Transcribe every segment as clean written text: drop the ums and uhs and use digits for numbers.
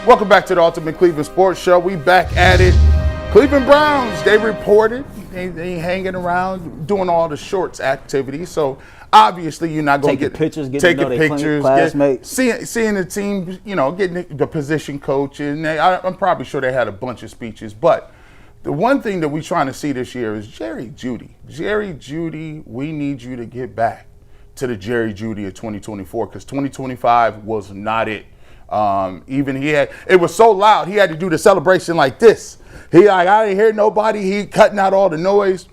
Welcome back to the Ultimate Cleveland Sports Show. We back at it. Cleveland Browns, they reported they hanging around doing all the shorts activities. So obviously you're not going to get pictures, taking pictures, classmates, seeing the team, getting the position coach, and I'm probably sure they had a bunch of speeches. But the one thing that we're trying to see this year is Jerry Jeudy. Jerry Jeudy, we need you to get back to the Jerry Jeudy of 2024 because 2025 was not it. It was so loud he had to do the celebration like this. I didn't hear nobody. He cutting out all the noise.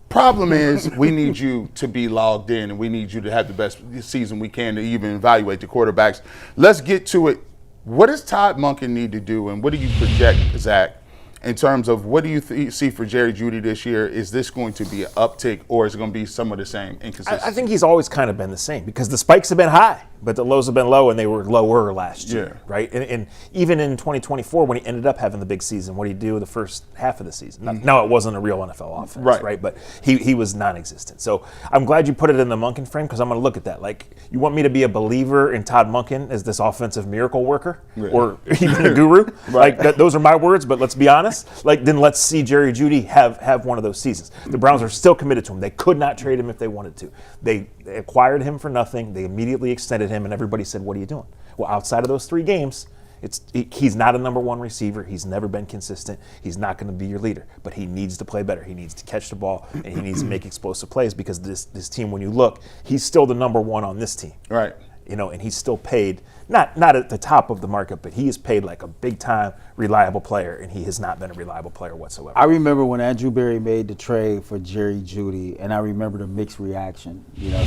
Problem is, we need you to be logged in, and we need you to have the best season we can to even evaluate the quarterbacks. Let's get to it. What does Todd Monken need to do, and what do you project, Zach, in terms of what do you see for Jerry Jeudy this year? Is this going to be an uptick, or is it going to be some of the same inconsistency? I think he's always kind of been the same because the spikes have been high, but the lows have been low, and they were lower last year, right? And even in 2024, when he ended up having the big season, what did he do the first half of the season? No, it wasn't a real NFL offense, right? But he was non-existent. So I'm glad you put it in the Monken frame because I'm going to look at that. Like, you want me to be a believer in Todd Monken as this offensive miracle worker or even a guru? Those are my words, but let's be honest. Then let's see Jerry Jeudy have one of those seasons. The Browns are still committed to him. They could not trade him if they wanted to. They acquired him for nothing. They immediately extended him, and everybody said, what are you doing? Well, outside of those 3 games, he's not a number 1 receiver. He's never been consistent. He's not going to be your leader, but he needs to play better. He needs to catch the ball, and he needs to make explosive plays because this team, when you look, he's still the number 1 on this team. Right. And he's still paid, not at the top of the market, but he is paid like a big-time reliable player, and he has not been a reliable player whatsoever. I remember when Andrew Berry made the trade for Jerry Jeudy, and I remember the mixed reaction.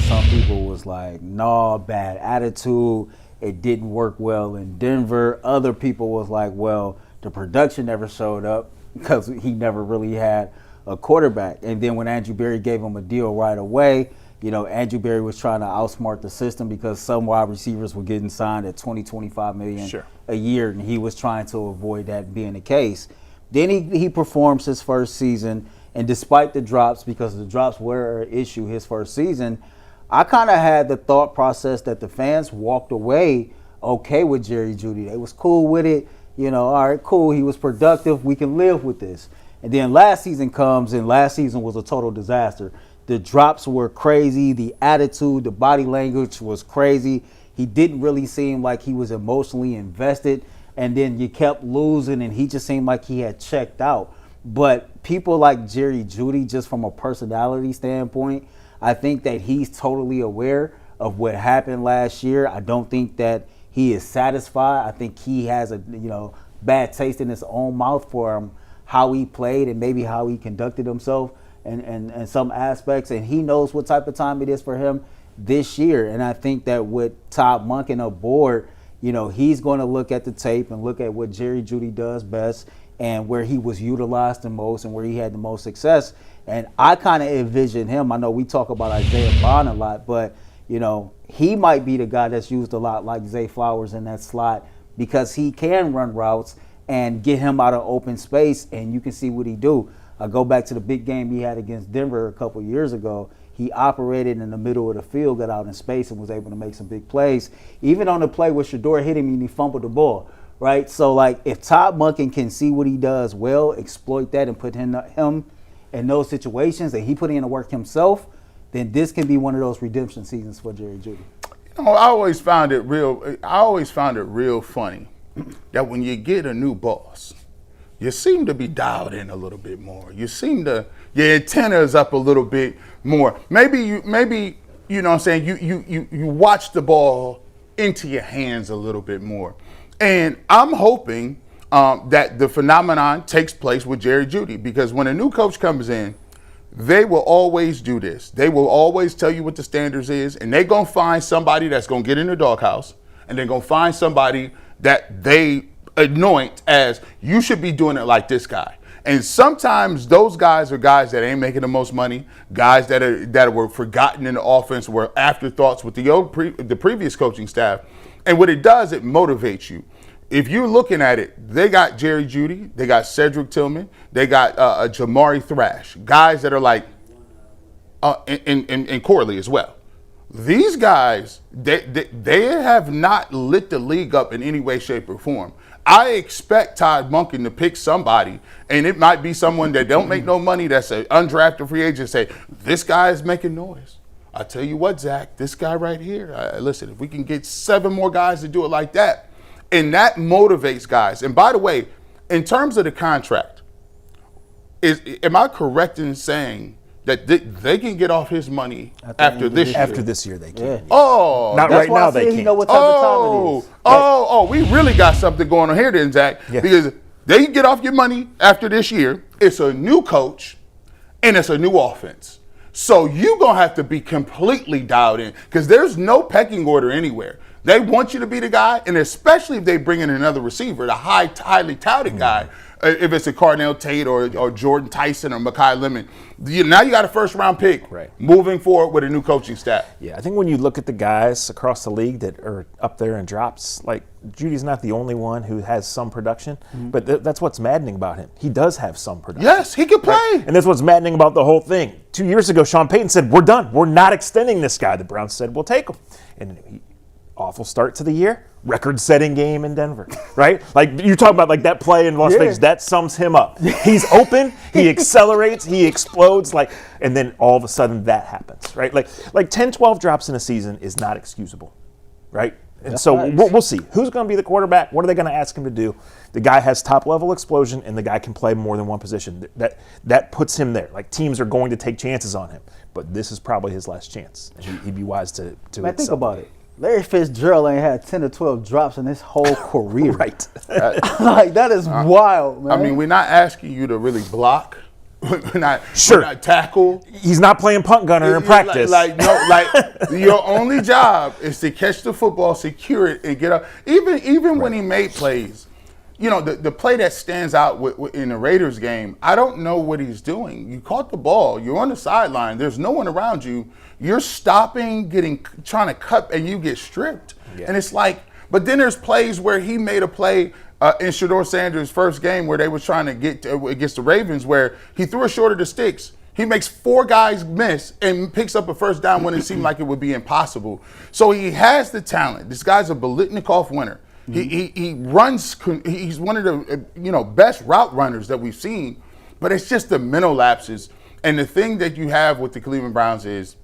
Some people was like, no, bad attitude. It didn't work well in Denver. Other people was like, well, the production never showed up because he never really had a quarterback. And then when Andrew Berry gave him a deal right away, Andrew Berry was trying to outsmart the system because some wide receivers were getting signed at $20, $25 million a year, and he was trying to avoid that being the case. Then he performs his first season, and despite the drops, because the drops were an issue his first season, I kind of had the thought process that the fans walked away okay with Jerry Jeudy. They was cool with it. All right, cool. He was productive. We can live with this. And then last season comes, and last season was a total disaster. The drops were crazy. The attitude, the body language was crazy. He didn't really seem like he was emotionally invested. And then you kept losing, and he just seemed like he had checked out. But people like Jerry Jeudy, just from a personality standpoint, I think that he's totally aware of what happened last year. I don't think that he is satisfied. I think he has a bad taste in his own mouth for how he played and maybe how he conducted himself. And some aspects, and he knows what type of time it is for him this year. And I think that with Todd Monken aboard, he's going to look at the tape and look at what Jerry Jeudy does best and where he was utilized the most and where he had the most success. And I kind of envision him. I know we talk about Isaiah Bond a lot, but, he might be the guy that's used a lot like Zay Flowers in that slot because he can run routes and get him out of open space, and you can see what he do. I go back to the big game he had against Denver a couple years ago. He operated in the middle of the field, got out in space, and was able to make some big plays. Even on the play where Shedeur hit him and he fumbled the ball, right? So, if Todd Monken can see what he does well, exploit that, and put him in those situations, and he put in the work himself, then this can be one of those redemption seasons for Jerry Jeudy. I always found it real funny that when you get a new boss, you seem to be dialed in a little bit more. You seem to, your antenna is up a little bit more. Maybe you know what I'm saying, you watch the ball into your hands a little bit more. And I'm hoping that the phenomenon takes place with Jerry Jeudy because when a new coach comes in, they will always do this. They will always tell you what the standards is, and they're going to find somebody that's going to get in the doghouse, and they're going to find somebody that they anoint as you should be doing it like this guy. And sometimes those guys are guys that ain't making the most money, guys that were forgotten in the offense, were afterthoughts with the previous coaching staff. And what it does, it motivates you. If you're looking at it, they got Jerry Jeudy, they got Cedric Tillman, they got Jamari Thrash, guys that are like, and Corley as well. These guys, they have not lit the league up in any way, shape, or form. I expect Todd Monken to pick somebody, and it might be someone that don't make no money, that's an undrafted free agent, say, this guy is making noise. I tell you what, Zach, this guy right here, listen, if we can get 7 more guys to do it like that, and that motivates guys. And by the way, in terms of the contract, am I correct in saying that they can get off his money after this year? After this year, they can. Yeah. Oh, Not right now, they can't. Know what type of time it is. We really got something going on here then, Zach. Yeah. Because they can get off your money after this year. It's a new coach, and it's a new offense. So you're going to have to be completely dialed in because there's no pecking order anywhere. They want you to be the guy, and especially if they bring in another receiver, the highly touted guy, if it's a Cardell Tate or Jordan Tyson or Mekhi Lemon. Now you got a first-round pick moving forward with a new coaching staff. Yeah, I think when you look at the guys across the league that are up there in drops, like Jeudy's not the only one who has some production, but that's what's maddening about him. He does have some production. Yes, he can play. Right? And that's what's maddening about the whole thing. 2 years ago, Sean Payton said, we're done. We're not extending this guy. The Browns said, we'll take him. And awful start to the year, record-setting game in Denver, right? Like you talk about like that play in Las Vegas, that sums him up. He's open, he accelerates, he explodes, and then all of a sudden that happens, right? Like 10, 12 drops in a season is not excusable, right? And That's so nice. we'll see. Who's going to be the quarterback? What are they going to ask him to do? The guy has top-level explosion, and the guy can play more than one position. That puts him there. Like teams are going to take chances on him, but this is probably his last chance. He'd be wise to Man, think about it. Larry Fitzgerald ain't had 10 or 12 drops in his whole career. Right. Like, that is wild, man. I mean, we're not asking you to really block. We're not tackle. He's not playing punt gunner in practice. Your only job is to catch the football, secure it, and get up. Even when he made plays, the play that stands out in the Raiders game, I don't know what he's doing. You caught the ball. You're on the sideline. There's no one around you. You're stopping, trying to cut, and you get stripped. Yeah. And it's like, but then there's plays where he made a play in Shedeur Sanders' first game where they were trying to get against the Ravens where he threw it short of the sticks. He makes 4 guys miss and picks up a first down when it seemed like it would be impossible. So he has the talent. This guy's a Biletnikoff winner. He runs. He's one of the best route runners that we've seen, but it's just the mental lapses. And the thing that you have with the Cleveland Browns is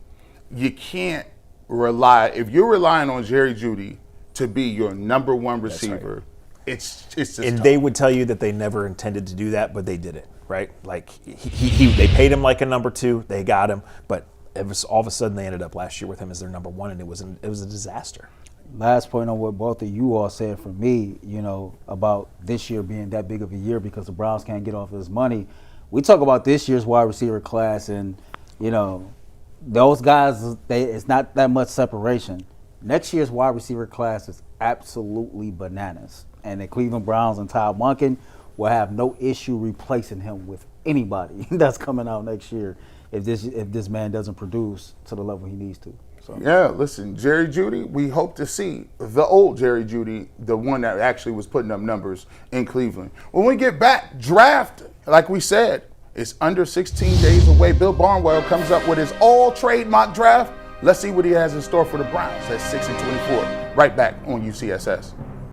you can't rely. If you're relying on Jerry Jeudy to be your number one receiver, it's just and tough. they would tell you that they never intended to do that, but they did it, right? Like they paid him like a number 2, they got him, but all of a sudden they ended up last year with him as their number 1, and it was a disaster. Last point on what both of you all said for me, about this year being that big of a year because the Browns can't get off his money. We talk about this year's wide receiver class, and those guys, it's not that much separation. Next year's wide receiver class is absolutely bananas. And the Cleveland Browns and Todd Monken will have no issue replacing him with anybody that's coming out next year if this man doesn't produce to the level he needs to. So. Yeah, listen, Jerry Jeudy, we hope to see the old Jerry Jeudy, the one that actually was putting up numbers in Cleveland. When we get back, draft, like we said, it's under 16 days away. Bill Barnwell comes up with his all-trade mock draft. Let's see what he has in store for the Browns at 6-24. Right back on UCSS.